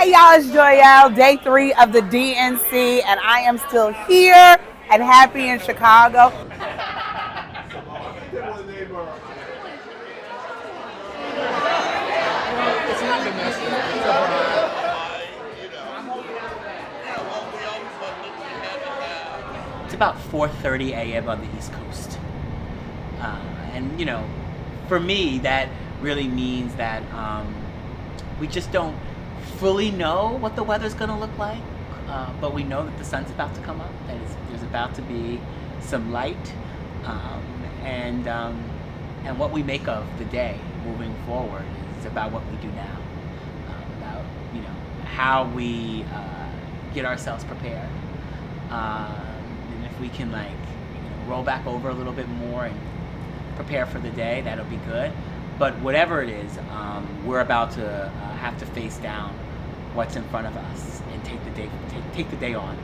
Hey y'all, it's Joyelle, day 3 of the DNC, and I am still here and happy in Chicago. It's about 4:30 a.m. on the East Coast. And you know, for me, that really means that we just don't fully know what the weather's gonna look like, but we know that the sun's about to come up, that there's about to be some light, and what we make of the day moving forward is about what we do now, about how we get ourselves prepared, and if we can roll back over a little bit more and prepare for the day, that'll be good. But whatever it is, we're about to have to face down what's in front of us and take the day on.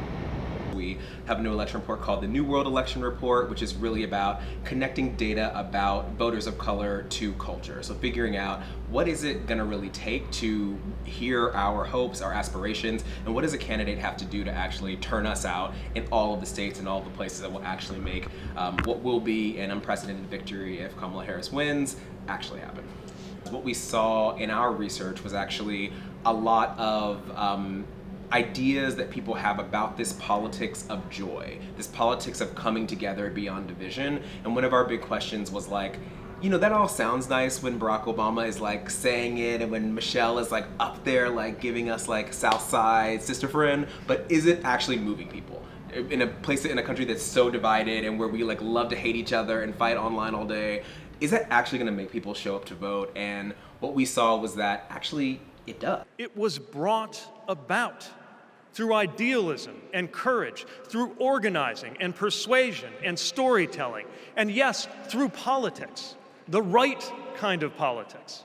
We have a new election report called the New World Election Report, which is really about connecting data about voters of color to culture. So figuring out what is it going to really take to hear our hopes, our aspirations, and what does a candidate have to do to actually turn us out in all of the states and all of the places that will actually make what will be an unprecedented victory if Kamala Harris wins actually happen. What we saw in our research was actually a lot of ideas that people have about this politics of joy, this politics of coming together beyond division. And one of our big questions was that all sounds nice when Barack Obama is saying it and when Michelle is up there giving us South Side sister friend, but is it actually moving people? In a country that's so divided and where we love to hate each other and fight online all day, is that actually gonna make people show up to vote? And what we saw was that actually it does. It was brought about through idealism and courage, through organizing and persuasion and storytelling, and yes, through politics, the right kind of politics.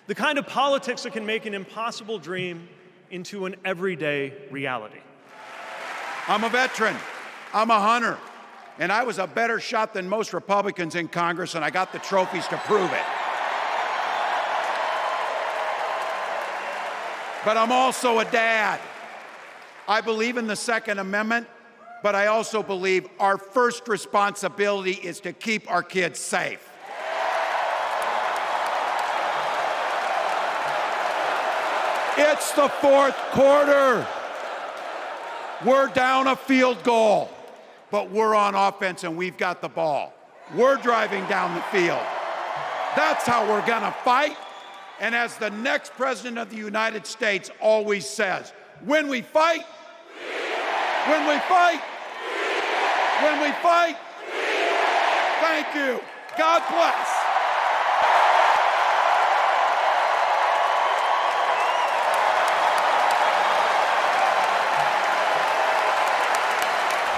The kind of politics that can make an impossible dream into an everyday reality. I'm a veteran, I'm a hunter, and I was a better shot than most Republicans in Congress, and I got the trophies to prove it. But I'm also a dad. I believe in the Second Amendment, but I also believe our first responsibility is to keep our kids safe. It's the fourth quarter. We're down a field goal, but we're on offense and we've got the ball. We're driving down the field. That's how we're gonna fight. And as the next president of the United States always says, when we fight, when we fight, when we fight, thank you. God bless.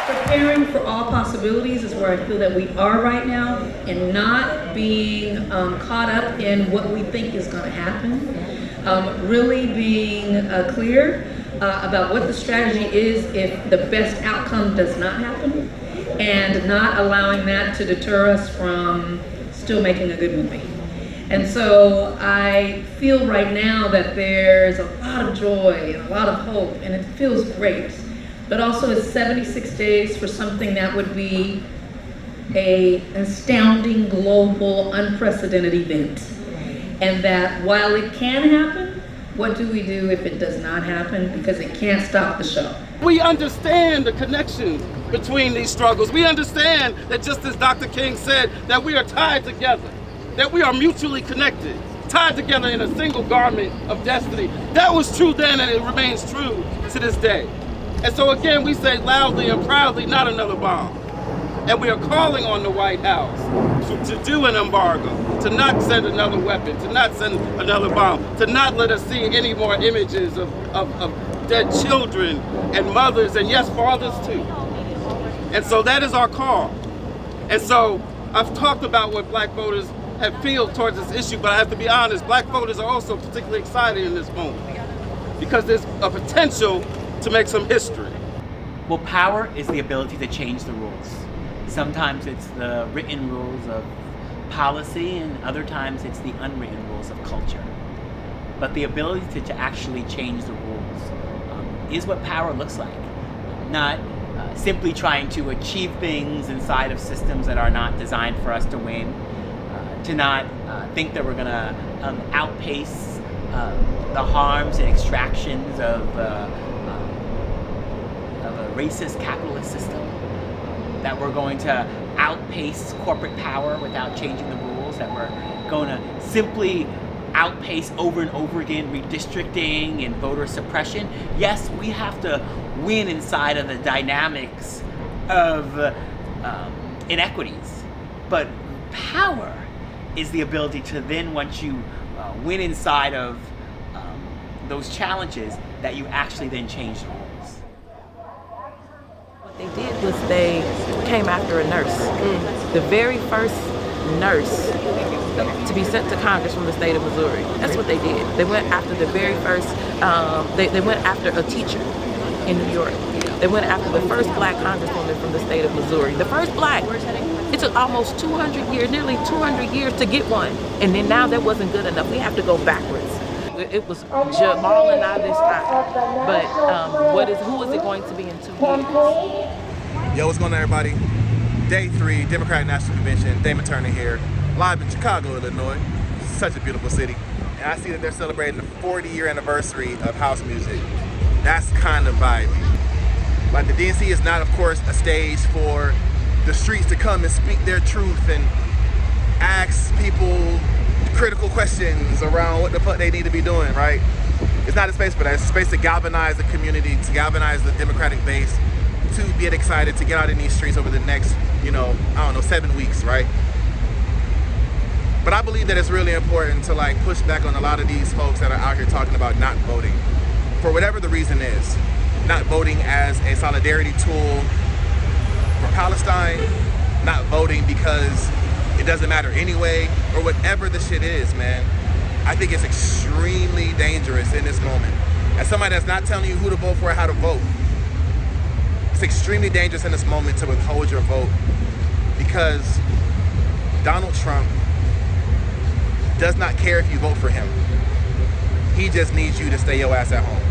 Preparing for all possibilities is where I feel that we are right now, and not being caught up in what we think is going to happen. Really being clear about what the strategy is if the best outcome does not happen, and not allowing that to deter us from still making a good movie. And so I feel right now that there's a lot of joy and a lot of hope, and it feels great. But also it's 76 days for something that would be an astounding, global, unprecedented event. And that while it can happen, what do we do if it does not happen? Because it can't stop the show. We understand the connection between these struggles. We understand that, just as Dr. King said, that we are tied together, that we are mutually connected, tied together in a single garment of destiny. That was true then, and it remains true to this day. And so again, we say loudly and proudly, not another bomb. And we are calling on the White House to do an embargo, to not send another weapon, to not send another bomb, to not let us see any more images of dead children and mothers, and yes, fathers too. And so that is our call. And so I've talked about what black voters have feel towards this issue, but I have to be honest, black voters are also particularly excited in this moment because there's a potential to make some history. Well, power is the ability to change the rules. Sometimes it's the written rules of policy, and other times it's the unwritten rules of culture. But the ability to actually change the rules is what power looks like. Not simply trying to achieve things inside of systems that are not designed for us to win. To not think that we're going to outpace the harms and extractions of a racist capitalist system. That we're going to outpace corporate power without changing the rules. That we're going to simply outpace over and over again redistricting and voter suppression. Yes, we have to win inside of the dynamics of inequities, but power is the ability to then, once you win inside of those challenges, that you actually then change the rules. What they did was they came after a nurse. The very first nurse to be sent to Congress from the state of Missouri. That's what they did. They went after the very first, they went after a teacher in New York. They went after the first black congresswoman from the state of Missouri. The first black. It took almost 200 years, nearly 200 years to get one. And then now that wasn't good enough. We have to go backwards. It was Jamal and I this time. But who is it going to be in 2 years? Yo, what's going on, everybody? Day 3, Democratic National Convention. Damon Turner here, live in Chicago, Illinois. Such a beautiful city. And I see that they're celebrating the 40-year anniversary of house music. That's kind of vibey. Like, the DNC is not, of course, a stage for the streets to come and speak their truth and ask people critical questions around what the fuck they need to be doing, right? It's not a space for that. It's a space to galvanize the community, to galvanize the Democratic base, to get excited, to get out in these streets over the next, 7 weeks, right? But I believe that it's really important to push back on a lot of these folks that are out here talking about not voting. For whatever the reason is, not voting as a solidarity tool for Palestine, not voting because it doesn't matter anyway, or whatever the shit is, man. I think it's extremely dangerous in this moment. As somebody that's not telling you who to vote for or how to vote, it's extremely dangerous in this moment to withhold your vote because Donald Trump does not care if you vote for him. He just needs you to stay your ass at home.